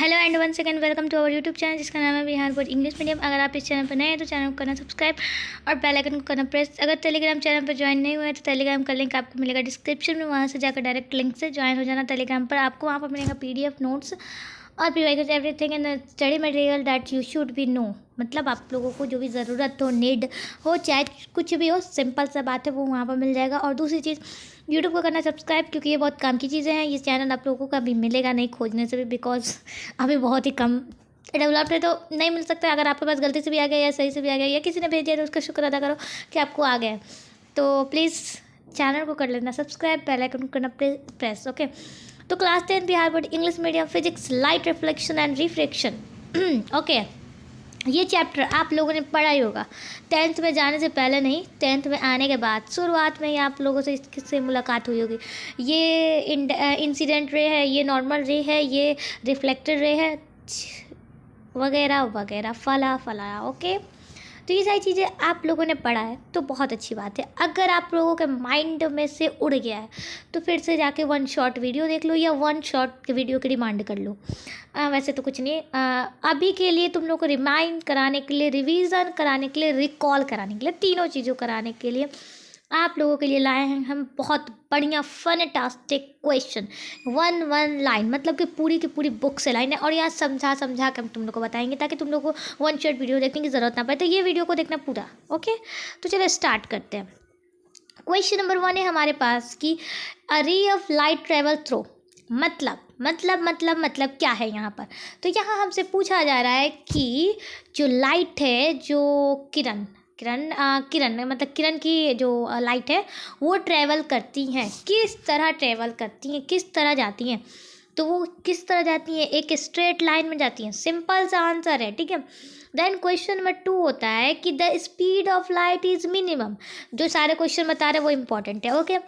Hello and one second welcome to our YouTube channel जिसका नाम है बिहार बोर्ड इंग्लिश मीडियम। अगर आप इस चैनल पर नए हैं तो चैनल को करना सब्सक्राइब और बेल आइकन को करना प्रेस। अगर टेलीग्राम चैनल पर ज्वाइन नहीं हुए तो टेलीग्राम का लिंक आपको मिलेगा डिस्क्रिप्शन में, वहाँ से जाकर डायरेक्ट लिंक से ज्वाइन हो जाना टेलीग्राम पर। आपको वहाँ पर मिलेगा PDF नोट्स और revise everything in the study material that you should be know. मतलब आप लोगों को जो भी ज़रूरत हो, नीड हो, चाहे कुछ भी हो, सिंपल सा बात है, वो वहाँ पर मिल जाएगा। और दूसरी चीज़, यूट्यूब को करना सब्सक्राइब, क्योंकि ये बहुत काम की चीज़ें हैं। ये चैनल आप लोगों को अभी मिलेगा नहीं खोजने से भी, बिकॉज अभी बहुत ही कम डेवलप्ड है, तो नहीं मिल सकता। अगर आपके पास गलती से भी आ गया या सही से भी आ गया या किसी ने भेज दिया तो उसका शुक्र अदा करो कि आपको आ गया। तो प्लीज़ चैनल को कर लेना सब्सक्राइब, बेल आइकन को करना प्रेस। ओके, तो class 10 Bihar board English medium physics light reflection and refraction. Okay, ये चैप्टर आप लोगों ने पढ़ा ही होगा 10th में जाने से पहले, नहीं 10th में आने के बाद शुरुआत में ही आप लोगों से इससे मुलाकात हुई होगी। ये इंसिडेंट रे है, ये नॉर्मल रे है, ये रिफ्लेक्टेड रे है, वगैरह वगैरह, फला फला। ओके, तो ये सारी चीज़ें आप लोगों ने पढ़ा है तो बहुत अच्छी बात है। अगर आप लोगों के माइंड में से उड़ गया है तो फिर से जाके 1 शॉट वीडियो देख लो या 1 शॉट वीडियो की डिमांड कर लो। वैसे तो कुछ नहीं, अभी के लिए तुम लोग को रिमाइंड कराने के लिए, रिवीजन कराने के लिए, रिकॉल कराने के लिए, तीनों चीज़ों कराने के लिए आप लोगों के लिए लाए हैं हम बहुत बढ़िया फनटास्टिक क्वेश्चन। 1 लाइन, मतलब कि पूरी की पूरी बुक से लाइन है, और यहाँ समझा समझा के हम तुम लोग को बताएंगे ताकि तुम लोग को 1 शॉट वीडियो देखने की ज़रूरत ना पड़े। तो ये वीडियो को देखना पूरा। ओके, तो चलो स्टार्ट करते हैं। क्वेश्चन नंबर 1 है हमारे पास कि अ ray of light travel through, मतलब क्या है यहाँ पर। तो यहाँ हमसे पूछा जा रहा है कि जो लाइट है, जो किरण मतलब किरण की जो लाइट है वो ट्रैवल करती हैं, किस तरह ट्रैवल करती हैं, किस तरह जाती हैं। तो वो किस तरह जाती हैं, एक स्ट्रेट लाइन में जाती हैं, सिंपल सा आंसर है। ठीक है, देन क्वेश्चन नंबर 2 होता है कि the speed of light is minimum. जो सारे क्वेश्चन बता रहे हैं वो इंपॉर्टेंट है। Okay,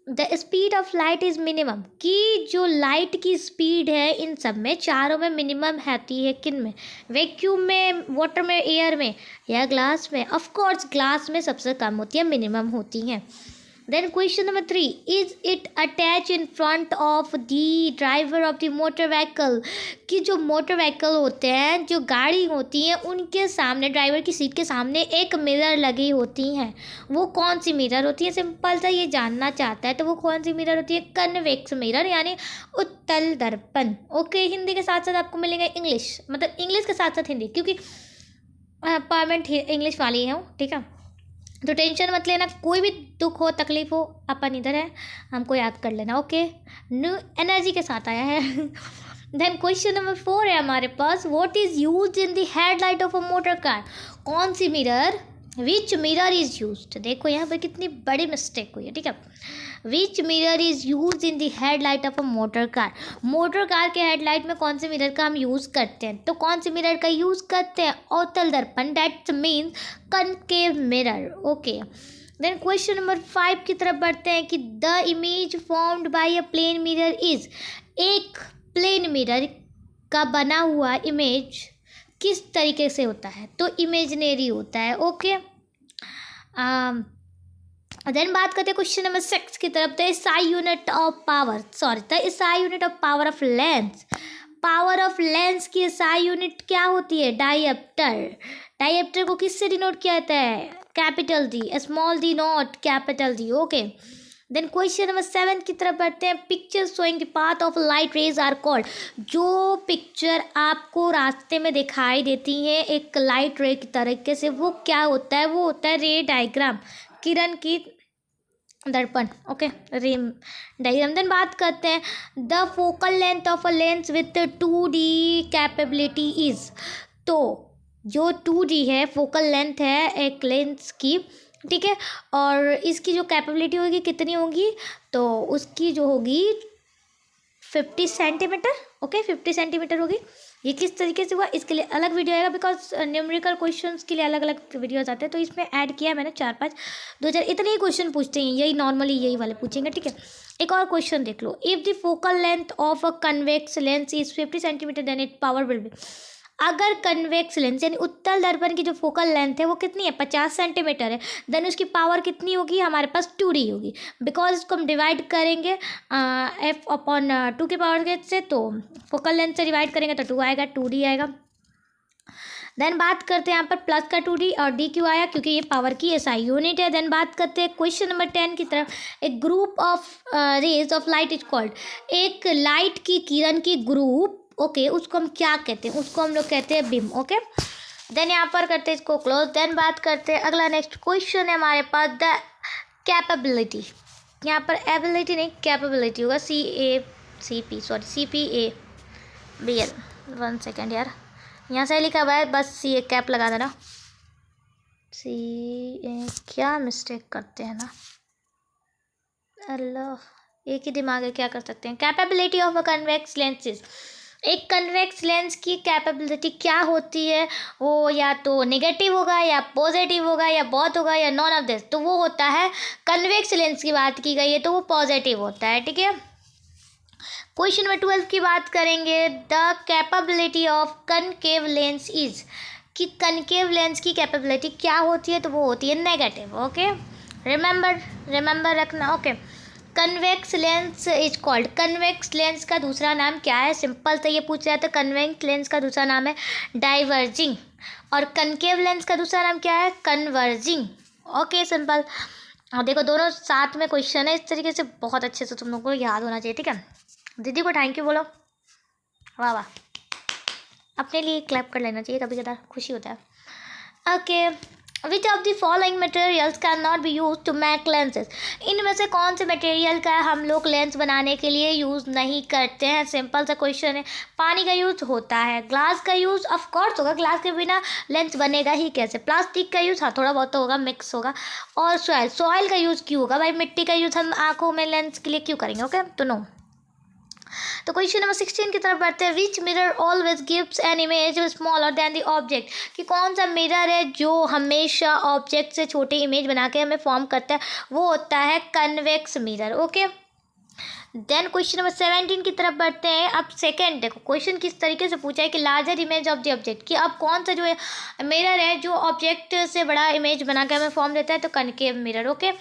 the speed of light is minimum, कि जो लाइट की स्पीड है इन सब में चारों में मिनिमम आती है। किन में? वैक्यूम में, वाटर में, एयर में, या ग्लास में? ऑफ कोर्स ग्लास में सबसे कम होती है, मिनिमम होती हैं। Then question number 3, is it attached in front of the driver of the motor vehicle, कि जो मोटर व्हीकल होते हैं, जो गाड़ी होती हैं, उनके सामने, ड्राइवर की सीट के सामने एक मिरर लगी होती हैं। वो कौन सी मिरर होती है? सिंपल सा ये जानना चाहता है, तो वो कौन सी मिरर होती है? कन्वेक्स मिरर, यानी उत्तल दर्पण। ओके, हिंदी के साथ साथ आपको मिलेगा इंग्लिश, मतलब इंग्लिश के साथ साथ हिंदी, क्योंकि परमानेंट इंग्लिश वाली है। ठीक है, तो टेंशन मत लेना, कोई भी दुख हो, तकलीफ हो, अपन इधर है, हमको याद कर लेना। ओके, न्यू एनर्जी के साथ आया है। देन क्वेश्चन नंबर 4 है हमारे पास, what is used in the headlight of a motor car. कौन सी mirror, which mirror is used. देखो यहाँ पर कितनी बड़ी मिस्टेक हुई है। ठीक है, विच mirror is use in the headlight of a motor car. Motor car के हेडलाइट में कौन से मिरर का हम यूज़ करते हैं? तो कौन से मिरर का यूज़ करते हैं? अवतल दर्पण, that means concave mirror. Okay, then question number 5 की तरफ बढ़ते हैं कि the image formed by a plane mirror is, एक प्लेन मिरर का बना हुआ इमेज किस तरीके से होता है? तो इमेजिनरी होता है। ओके, देन बात करते हैं क्वेश्चन नंबर 6 की तरफ। The SI unit of power, the SI unit of power of lens, power of lens की SI यूनिट क्या होती है? डायप्टर। डायप्टर को किससे डिनोट किया जाता है? Capital D, small d not capital D। Okay, then question number 7 की तरफ बढ़ते हैं। Picture showing the path of light rays are called, जो पिक्चर आपको रास्ते में दिखाई देती है एक लाइट रे की तरीके से, वो क्या होता है? वो होता है रे डायग्राम, किरण की दर्पण। Okay, RAM diagram. देन बात करते हैं the focal length of a lens with 2D capability is. तो जो 2D है, फोकल लेंथ है एक लेंस की, ठीक है, और इसकी जो कैपेबिलिटी होगी कितनी होगी? तो उसकी जो होगी 50 सेंटीमीटर। ओके, 50 सेंटीमीटर होगी। ये किस तरीके से हुआ, इसके लिए अलग वीडियो आएगा, बिकॉज न्यूमेरिकल क्वेश्चंस के लिए अलग अलग वीडियोज आते हैं, तो इसमें ऐड किया मैंने 4-5 2000 इतने ही क्वेश्चन पूछते हैं, यही नॉर्मली यही वाले पूछेंगे। ठीक है, एक और क्वेश्चन देख लो। If the focal length of a convex lens is 50 centimetre then it power will be. अगर कन्वेक्स लेंस यानी उत्तल दर्पण की जो फोकल लेंथ है वो कितनी है 50 सेंटीमीटर है, देन उसकी पावर कितनी होगी हमारे पास 2D होगी। बिकॉज इसको हम डिवाइड करेंगे एफ अपॉन 2 की पावर के से, तो फोकल लेंथ से डिवाइड करेंगे तो 2 आएगा, 2D आएगा। देन बात करते हैं यहाँ पर प्लस का 2D और D क्यों आया, क्योंकि ये पावर की एसआई यूनिट है। देन बात करते हैं क्वेश्चन नंबर 10 की तरफ। एक group of rays of light is called, एक लाइट की किरण की ग्रुप, ओके उसको हम क्या कहते हैं, उसको हम लोग कहते हैं बीम। ओके देन यहाँ पर करते हैं इसको क्लोज। देन बात करते हैं अगला नेक्स्ट क्वेश्चन है हमारे पास द कैपेबिलिटी, यहाँ पर एबिलिटी नहीं कैपेबिलिटी होगा, CAPBL। 1 सेकेंड यार, यहाँ से लिखा हुआ है बस ये कैप लगा देना। क्या मिस्टेक करते हैं ना अल्लाह, एक ही दिमाग है क्या कर सकते हैं। Capability of a convex lenses, एक कन्वेक्स लेंस की कैपेबिलिटी क्या होती है, वो या तो नेगेटिव होगा या पॉजिटिव होगा या बोथ होगा या नॉन ऑफ दिस, तो वो होता है कन्वेक्स लेंस की बात की गई है तो वो पॉजिटिव होता है। ठीक है, क्वेश्चन नंबर 12 की बात करेंगे। The capability of concave lens is, कि कनकेव लेंस की कैपेबिलिटी क्या होती है, तो वो होती है नेगेटिव। ओके रिमेंबर रखना। Okay convex lens is called, convex lens का दूसरा नाम क्या है, सिंपल से ये पूछ रहा था। कन्वेक्स लेंस का दूसरा नाम है डाइवर्जिंग, और कनकेव लेंस का दूसरा नाम क्या है कन्वर्जिंग। Okay simple. और देखो दोनों साथ में क्वेश्चन है, इस तरीके से बहुत अच्छे से तुम लोग को याद होना चाहिए। ठीक है, दीदी को थैंक यू बोलो, वाह वाह, अपने लिए क्लैप कर लेना चाहिए, कभी कभार खुशी होता है। Okay which of the following materials can not be use to make lenses, इनमें से कौन से मटेरियल का हम लोग लेंस बनाने के लिए यूज़ नहीं करते हैं। सिंपल सा क्वेश्चन है। पानी का यूज़ होता है, ग्लास का यूज़ ऑफ कोर्स होगा, ग्लास के बिना लेंस बनेगा ही कैसे। प्लास्टिक का यूज़ हाँ थोड़ा बहुत तो होगा, मिक्स होगा। और सॉइल का यूज़ क्यों होगा भाई, मिट्टी का यूज़ हम आँखों में लेंस के लिए क्यों करेंगे। ओके तो नो। तो क्वेश्चन नंबर 16 की तरफ बढ़ते हैं। विच mirror always gives an image smaller than the object, कि कौन सा मिरर है जो हमेशा ऑब्जेक्ट से छोटी इमेज बना के हमें फॉर्म करता है, वो होता है convex mirror. Okay then question number 17 की तरफ बढ़ते हैं। अब सेकंड देखो क्वेश्चन किस तरीके से पूछा है कि larger image of the object, कि अब कौन सा जो मिरर है जो ऑब्जेक्ट से बड़ा इमेज बना के हमें फॉर्म देता है, तो कनकेव मिरर। ओके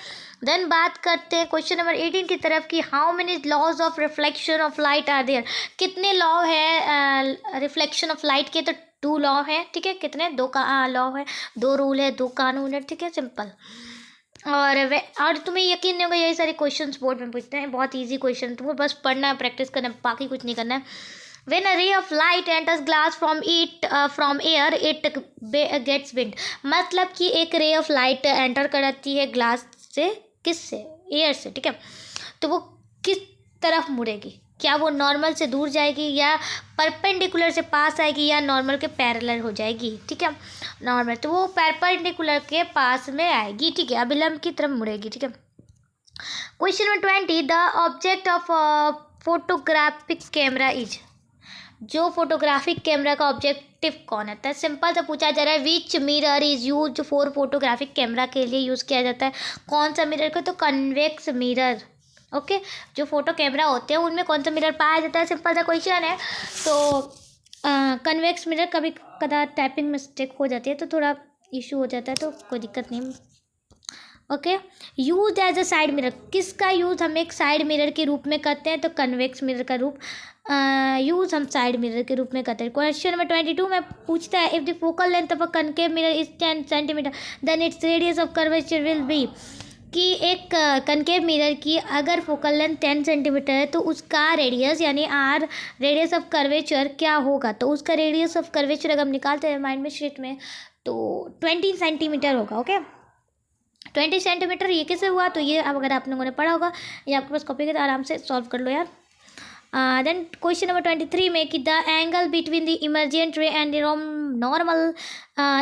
देन बात करते हैं क्वेश्चन नंबर 18 की तरफ कि how many laws of reflection of light are there, कितने लॉ है रिफ्लेक्शन ऑफ लाइट के, तो 2 लॉ है। ठीक है, कितने 2 का लॉ है, 2 रूल है, 2 कानून है। ठीक है सिंपल। और तुम्हें यकीन नहीं होगा यही सारे क्वेश्चंस बोर्ड में पूछते हैं, बहुत इजी क्वेश्चन, तुमको बस पढ़ना है प्रैक्टिस करना है, बाकी कुछ नहीं करना है। When a ray of light enters glass from air, it gets bent, मतलब कि एक रे ऑफ लाइट एंटर करती है ग्लास से, किससे, एयर से। ठीक है, तो वो किस तरफ मुड़ेगी, क्या वो नॉर्मल से दूर जाएगी या परपेंडिकुलर से पास आएगी या नॉर्मल के पैरेलल हो जाएगी। ठीक है नॉर्मल, तो वो परपेंडिकुलर के पास में आएगी। ठीक है, अभिलंब की तरफ मुड़ेगी। ठीक है, question number 20 the object of photographic camera is, जो फोटोग्राफिक कैमरा का ऑब्जेक्टिव कौन है, सिंपल से पूछा जा रहा है। विच mirror is use for photographic camera के लिए यूज़ किया जाता है कौन सा मिरर को, तो कन्वेक्स मिरर। ओके जो फोटो कैमरा होते हैं उनमें कौन सा मिरर पाया जाता है, सिंपल सा क्वेश्चन है। तो कन्वेक्स मिरर, कभी कदा टाइपिंग मिस्टेक हो जाती है तो थोड़ा इशू हो जाता है, तो कोई दिक्कत नहीं। Okay use as a side mirror, किसका यूज़ हम एक साइड मिरर के रूप में करते हैं, तो कन्वेक्स मिरर का रूप यूज़ हम साइड मिरर के रूप में करते हैं। क्वेश्चन नंबर 22 में पूछता है if the focal length of a concave mirror is 10 centimetre then its radius of curvature will be, कि एक कनकेव मिरर की अगर फोकल लेंथ 10 सेंटीमीटर है तो उसका रेडियस यानी आर रेडियस ऑफ कर्वेचर क्या होगा, तो उसका रेडियस ऑफ कर्वेचर अगर हम निकालते हैं माइंड में शीट में तो 20 सेंटीमीटर होगा। ओके 20 सेंटीमीटर, ये कैसे हुआ, तो ये अब अगर आप लोगों ने पढ़ा होगा, ये आपके पास कॉपी के तो आराम से सॉल्व कर लो यार। देन क्वेश्चन नंबर 23 में कि the angle between the emergent रे एंड नॉर्मल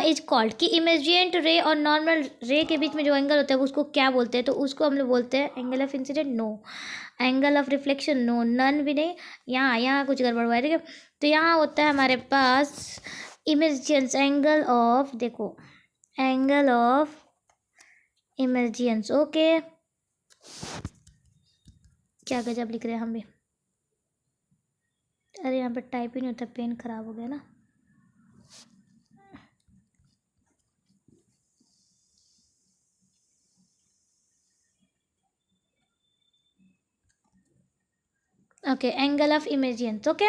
इज कॉल्ड, कि इमर्जेंट रे और नॉर्मल रे के बीच में जो एंगल होता है उसको क्या बोलते हैं, तो उसको हम लोग बोलते हैं angle of incident, no. Angle of reflection, no, none भी नहीं, यहाँ कुछ गड़बड़ हुआ है। ठीक है, तो यहाँ होता है हमारे पास इमर्जेंस एंगल ऑफ, देखो एंगल ऑफ इमर्जेंस। ओके क्या गजब लिख रहे हैं हम भी, अरे यहाँ पर टाइप ही नहीं होता, पेन खराब हो गया ना। Okay, angle of emergence, okay,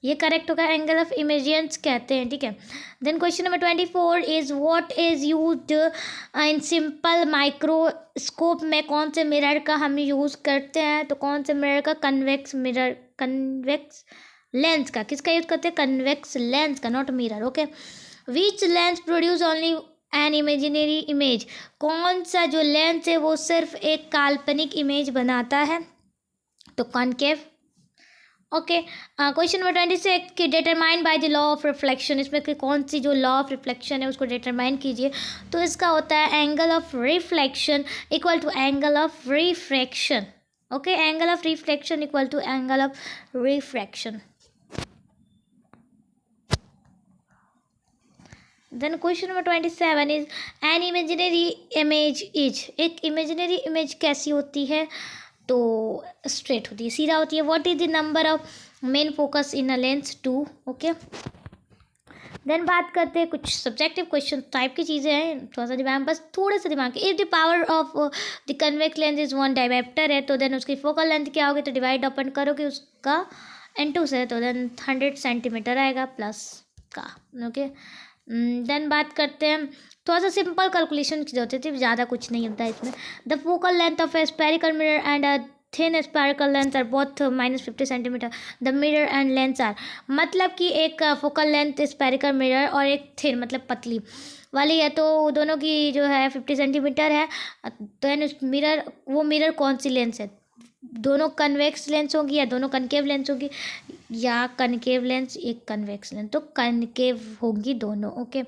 ये करेक्ट होगा, एंगल ऑफ इमेजियंस कहते हैं, ठीक है। Then question number 24 is what is used in simple microscope में कौन से मिरर का हम यूज़ करते हैं? तो कौन से मिरर का? कन्वेक्स मिरर, कन्वेक्स लेंस का। किसका यूज़ करते हैं? कन्वेक्स लेंस का, not mirror, okay. Which lens produce only an imaginary image? कौन सा जो लेंस है वो सिर्फ एक काल्पनिक इमेज बनाता है? तो कॉनकेव, ओके। क्वेश्चन नंबर 26 कि determine by the law of reflection, इसमें कि कौन सी जो लॉ ऑफ रिफ्लेक्शन है उसको डिटरमाइन कीजिए। तो इसका होता है angle of reflection equal to angle of refraction, okay, angle of reflection equal to angle of refraction. Then question number 27 is an imaginary image is, एक इमेजिनरी इमेज कैसी होती है? तो स्ट्रेट होती है, सीधा होती है। What is the number of main focus in a lens? 2, okay. Then बात करते हैं कुछ सब्जेक्टिव क्वेश्चन टाइप की चीज़ें हैं, थोड़ा सा दिमाग, बस थोड़ा सा दिमाग। If the power of the convex lens is 1 डायवेक्टर है तो देन उसकी फोकल लेंथ क्या होगी? तो डिवाइड अपन करोगे उसका N2 से, तो देन 100 सेंटीमीटर आएगा प्लस का, ओके। देन बात करते हैं, थोड़ा सा सिंपल कैलकुलेशन की जरूरत है, ज़्यादा कुछ नहीं होता है इसमें। The focal length of a spherical mirror and a thin spherical lens are both -50 centimetre, the mirror and lens are, मतलब कि एक फोकल लेंथ स्फेरिकल मिरर और एक थिन मतलब पतली वाली है, तो दोनों की जो है 50 सेंटीमीटर है। देन उस मिरर, वो मिरर कौन सी लेंस है? दोनों कन्वेक्स लेंस होगी या दोनों कनकेव लेंस होगी, या कनकेव लेंस एक कन्वेक्स लेंस, तो कनकेव होगी दोनों, okay.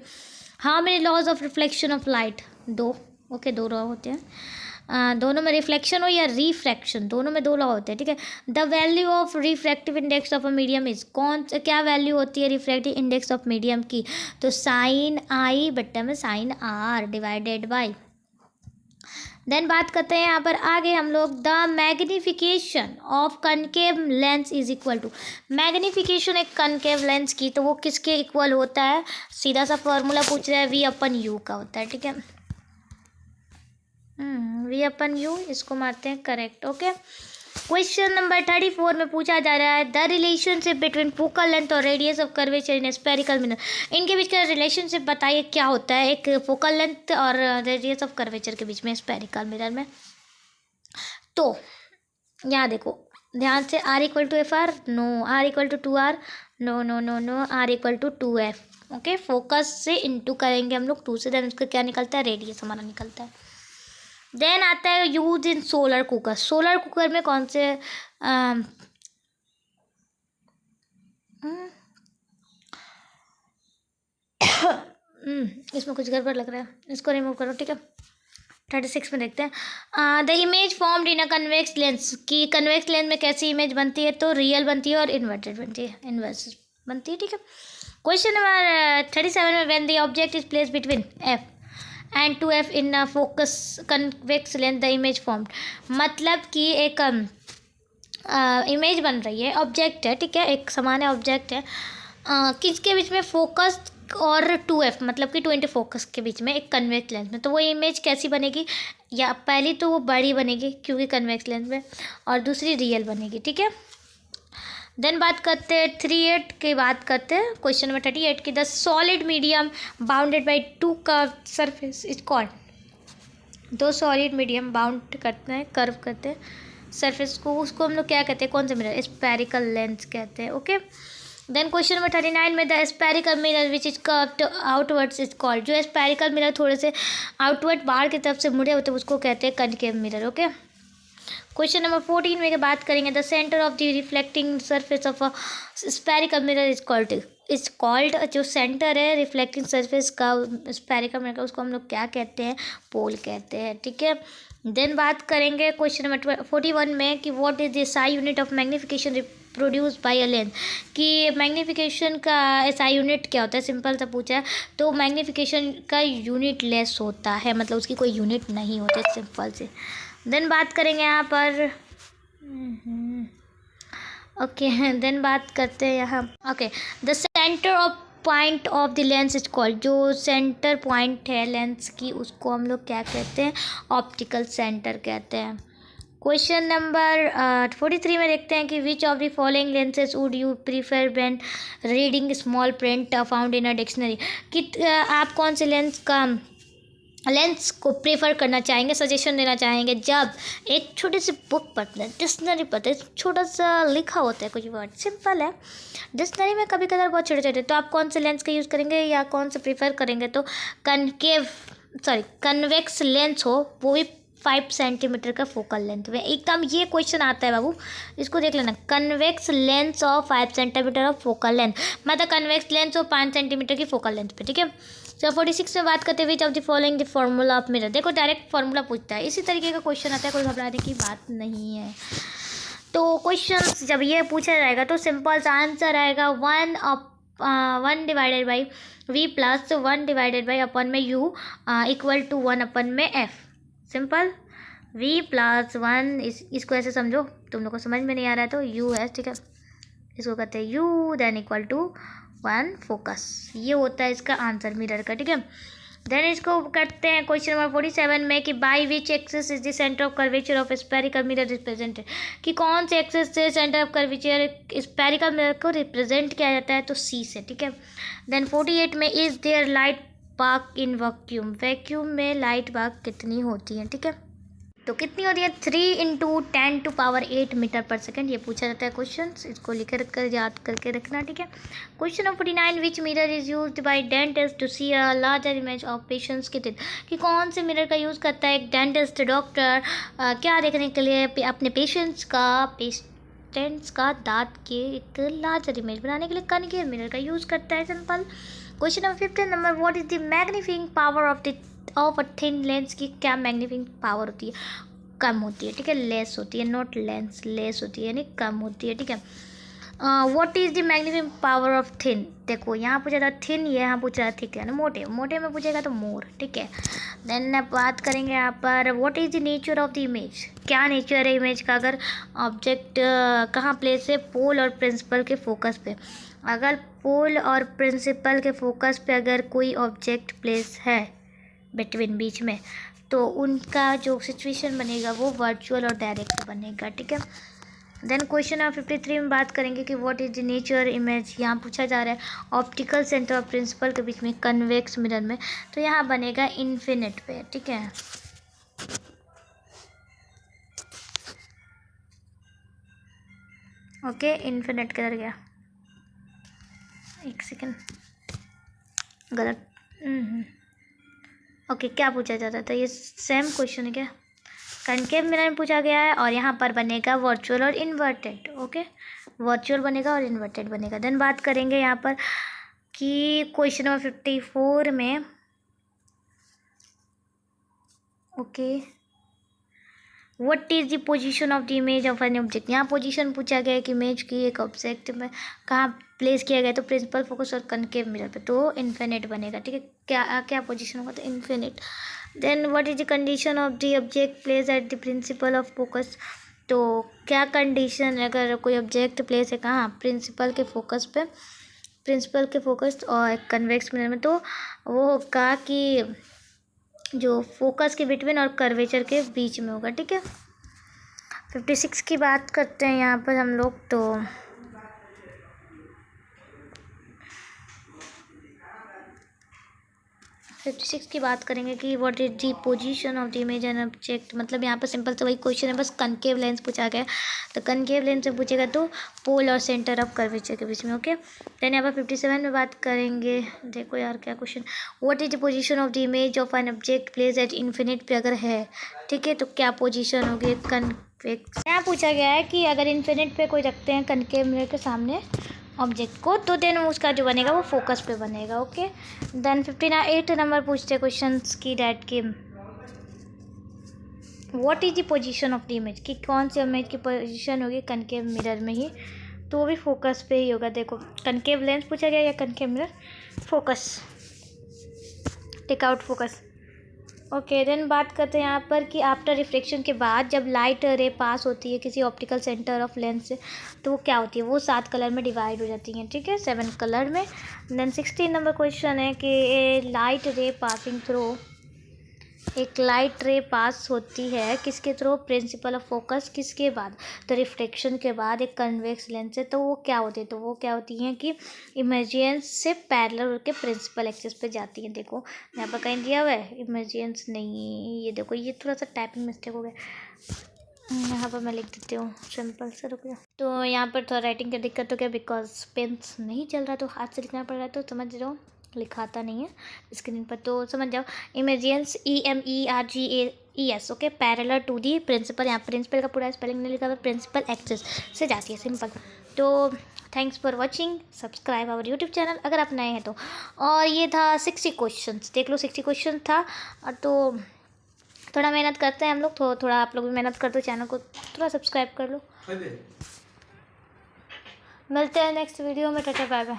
How many laws of reflection of light? 2, okay, 2 law होते हैं। दोनों में रिफ्लेक्शन हो या रिफ्रैक्शन, दोनों में 2 लॉ होते हैं, ठीक है। The value of refractive index of a medium is, कौन क्या वैल्यू होती है रिफ्रैक्टिव इंडेक्स ऑफ मीडियम की? तो साइन आई बट्टा में sine r divided by. Then बात करते हैं यहाँ पर आगे हम लोग, the magnification of concave lens is equal to, magnification एक कनकेव लेंस की तो वो किसके इक्वल होता है? सीधा सा फॉर्मूला पूछ रहा है, V/U का होता है, ठीक है। V/U, इसको मारते हैं करेक्ट, ओके। क्वेश्चन नंबर 34 में पूछा जा रहा है, the relationship between focal length और radius of curvature in spherical mirror, इनके बीच का रिलेशनशिप बताइए क्या होता है, एक फोकल लेंथ और रेडियस ऑफ कर्वेचर के बीच में स्फेरिकल मिरर में। तो यहाँ देखो ध्यान से, R=FR, no, R=2R, no no no no, R=2F, okay. Focus से इंटू करेंगे हम लोग 2 से, देन उसका क्या निकलता है? रेडियस हमारा निकलता है। देन आता है use in solar cooker, solar cooker में कौन से इसमें कुछ गड़बड़ लग रहा है, इसको रिमूव करो, ठीक है। 36 में देखते हैं, the image formed in a convex lens, की कन्वेक्स लेंस में कैसी इमेज बनती है? तो रियल बनती है और इन्वर्टेड बनती है, इन्वर्स बनती है, ठीक है। क्वेश्चन नंबर 37 में, when the object is place between F and 2F in focus convex lens the image formed, मतलब कि एक इमेज बन रही है, ऑब्जेक्ट है, ठीक है, एक समान ऑब्जेक्ट है, किसके बीच में? फोकस और 2F मतलब कि 20 फोकस के बीच में एक कन्वेक्स लेंस में, तो वो इमेज कैसी बनेगी? या पहली तो वो बड़ी बनेगी क्योंकि कन्वेक्स लेंस में, और दूसरी रियल बनेगी, ठीक है। देन बात करते हैं 38 की, बात करते हैं क्वेश्चन नंबर 38 की, the solid medium bounded by 2 curve surface is called, 2 solid medium bound करते हैं, कर्व करते हैं सरफेस को, उसको हम लोग क्या कहते हैं? कौन सा मिरर? स्फेरिकल लेंस कहते हैं, ओके। देन क्वेश्चन नंबर 39 में, the spherical mirror which is curved outwards is called, जो स्फेरिकल मिरर थोड़े से आउटवर्ड बाहर की तरफ से मुड़े होते हैं उसको कहते हैं concave mirror, okay. Question number 14 में बात करेंगे, the centre of the reflecting surface of a spherical mirror is called, जो सेंटर है रिफ्लेक्टिंग सरफेस का स्फेरिकल मिरर का, उसको हम लोग क्या कहते हैं? पोल कहते हैं, ठीक है। देन बात करेंगे क्वेश्चन नंबर 41 में कि what is the SI unit of magnification produce by a lens, कि मैग्निफिकेशन का SI यूनिट क्या होता है? सिंपल सा पूछा है, तो मैग्निफिकेशन का यूनिट लेस होता है, मतलब उसकी कोई यूनिट नहीं होती, सिंपल से। देन बात करेंगे यहाँ पर, ओके, देन बात करते हैं यहाँ, okay, the centre of point of the lens is called, जो सेंटर पॉइंट है लेंस की उसको हम लोग क्या कहते हैं? ऑप्टिकल सेंटर कहते हैं, क्वेश्चन नंबर 43 में देखते हैं कि विच of the following lenses would you prefer when reading small print found in a dictionary. कि आप कौन से लेंस को प्रेफर करना चाहेंगे, सजेशन देना चाहेंगे जब एक छोटी सी बुक पढ़ते हैं, डिक्शनरी पढ़ते हैं, छोटा सा लिखा होता है कुछ वर्ड, सिंपल है। डिक्शनरी में कभी कभार बहुत छोटे छोटे, तो आप कौन से लेंस का यूज़ करेंगे या कौन से प्रेफर करेंगे? तो कन्वेक्स लेंस हो, वो भी 5 सेंटीमीटर का फोकल लेंथ में। एकदम ये क्वेश्चन आता है बाबू, इसको देख लेना। Convex lens of 5 centimetre of focal length, मतलब कन्वेक्स लेंस ऑफ 5 सेंटीमीटर की फोकल लेंथ पे, ठीक है। तो 46 में बात करते हैं विच of the following the formula of mirror. देखो डायरेक्ट फार्मूला पूछता है, इसी तरीके का क्वेश्चन आता है, कोई घबराने की बात नहीं है। तो क्वेश्चन जब ये पूछा जाएगा तो सिंपल सा आंसर आएगा 1 divided by v plus 1 divided by अपन में u इक्वल टू 1 अपन में f। सिंपल v प्लस 1, इसको ऐसे समझो, तुम लोग को समझ में नहीं आ रहा है तो u है, ठीक है। इसको कहते हैं u then equal to 1 focus. ये होता है इसका आंसर मिरर का, ठीक है। देन इसको करते हैं क्वेश्चन नंबर 47 में कि by which axis is the centre of curvature of spherical mirror represented. कि कौन से एक्सिस से centre of curvature spherical mirror को रिप्रेजेंट किया जाता है? तो सी से, ठीक है। देन 48 में is there light park in vacuum. Vacuum में लाइट पार्क कितनी होती है, ठीक है। तो कितनी होती है? 3 × 10⁸ मीटर पर सेकेंड। ये पूछा जाता है क्वेश्चन, इसको लिख कर याद करके रखना, ठीक है। Question number 49 which mirror is used by dentist to see a larger image of patients के टीथ। कि कौन से मिरर का यूज़ करता है एक डेंटिस्ट डॉक्टर क्या देखने के लिए? अपने पेशेंट्स का दांत के एक लार्जर इमेज बनाने के लिए कनकेव मिरर का यूज़ करता है, simple. Question number 15 number what is the magnifying power of a thin lens. की क्या मैग्नीफाइंग पावर होती है? कम होती है, ठीक है। लेस होती है, नॉट लेंस, लेस होती है यानी कम होती है, ठीक है। What is the magnifying power of thin. देखो यहाँ पूछा था थिन, ये यहाँ पूछ रहा है थिक, यानी मोटे। मोटे में पूछेगा तो मोर, ठीक है। देन बात करेंगे यहाँ पर what is the nature of the image. क्या नेचर है इमेज का? अगर ऑब्जेक्ट कहाँ प्लेस है? पोल और प्रिंसिपल के फोकस पे। अगर पोल और प्रिंसिपल के फोकस पे अगर कोई ऑब्जेक्ट प्लेस है बिटवीन, बीच में, तो उनका जो सिचुएशन बनेगा वो वर्चुअल और डायरेक्ट बनेगा, ठीक है। देन क्वेश्चन नंबर 53 में बात करेंगे कि what is the nature image. यहाँ पूछा जा रहा है ऑप्टिकल सेंटर और प्रिंसिपल के बीच में कन्वेक्स मिरर में, तो यहाँ बनेगा इन्फिनिट पे, ठीक है। ओके, इन्फिनिट किधर गया? एक सेकेंड, गलत। ओके, क्या पूछा जाता था? ये सेम क्वेश्चन है क्या? कनकेव मिरर में पूछा गया है और यहाँ पर बनेगा वर्चुअल और इन्वर्टेड, ओके। वर्चुअल बनेगा और इन्वर्टेड बनेगा। देन बात करेंगे यहाँ पर कि क्वेश्चन नंबर 54 में, okay, what is the position of the image of an object. यहाँ पोजीशन पूछा गया है कि इमेज की एक ऑब्जेक्ट में कहाँ प्लेस किया गया, तो प्रिंसिपल फोकस और कनकेव मिरर पे, तो इन्फिनिट बनेगा, ठीक है। क्या क्या पोजीशन होगा? तो infinite. Then what is the condition of the object place at the principal of focus. तो क्या कंडीशन, अगर कोई ऑब्जेक्ट प्लेस है कहाँ? प्रिंसिपल के फोकस पे, प्रिंसिपल के फोकस और कन्वेक्स मिरर में, तो वो होगा कि जो फोकस के बिटवीन और कर्वेचर के बीच में होगा, ठीक है। 56 की बात करते हैं यहाँ पर हम लोग, तो 56 की बात करेंगे कि what is the position of the image and object. मतलब यहाँ पर सिंपल से वही क्वेश्चन है, बस कनकेव लेंस पूछा गया है, तो कनकेव लेंस से पूछेगा तो पोल और सेंटर ऑफ कर्वेचर के बीच में, ओके। देन यहाँ पर 57 में बात करेंगे, देखो यार क्या question, what is the position of the image of an object place eight infinite पे अगर है, ठीक है, तो क्या पोजीशन होगी? कन्वेक्स। यहाँ पूछा गया है कि अगर इन्फिनिट पे कोई रखते हैं कनकेव मिरर के सामने ऑब्जेक्ट को, तो देन उसका जो बनेगा वो फोकस पे बनेगा, ओके। देन 58 नंबर पूछते हैं क्वेश्चंस की डैट की what is the position of the image. कि कौन सी इमेज की पोजीशन होगी कनकेव मिरर में ही, तो वो भी फोकस पे ही होगा। देखो कनकेव लेंस पूछा गया या concave mirror, focus, take out focus, okay. Then बात करते हैं यहाँ पर कि आफ्टर रिफ्लेक्शन के बाद जब लाइट रे पास होती है किसी ऑप्टिकल सेंटर ऑफ लेंस से, तो वो क्या होती है? वो 7 कलर में डिवाइड हो जाती हैं, ठीक है, 7 कलर में। देन 16 नंबर क्वेश्चन है कि लाइट रे पासिंग थ्रू एक लाइट रे पास होती है किसके थ्रू, प्रिंसिपल ऑफ फोकस, किसके बाद, तो रिफ्लेक्शन के बाद एक कन्वेक्स लेंस है, तो वो क्या होती है, तो वो क्या होती है कि इमेजियंस से पैरेलल होकर प्रिंसिपल एक्सिस पे जाती है। देखो यहाँ पर कहीं दिया हुआ है इमेजियंस नहीं, ये देखो ये थोड़ा सा टाइपिंग मिस्टेक हो गया, यहाँ पर मैं लिख देती हूँ सिंपल से, रुक गया। तो यहाँ पर थोड़ा राइटिंग का दिक्कत हो गया बिकॉज पेन्स नहीं चल रहा, तो हाथ से लिखना पड़ रहा है, तो समझ रहे हो लिखाता नहीं है स्क्रीन पर, तो समझ जाओ। Emergence EMERGAES okay, parallel to the principal, यहाँ प्रिंसिपल का पूरा स्पेलिंग नहीं लिखा हुआ, प्रिंसिपल एक्सिस से जाती है, सिंपल। तो thanks for watching, subscribe our YouTube channel अगर आप नए हैं तो। और ये था 60 क्वेश्चन, देख लो 60 क्वेश्चन था। और तो थोड़ा मेहनत करते हैं हम लोग, थोड़ा आप लोग भी मेहनत कर दो, चैनल को थोड़ा सब्सक्राइब कर लो। मिलते हैं नेक्स्ट वीडियो में, टाटा बाय बाय।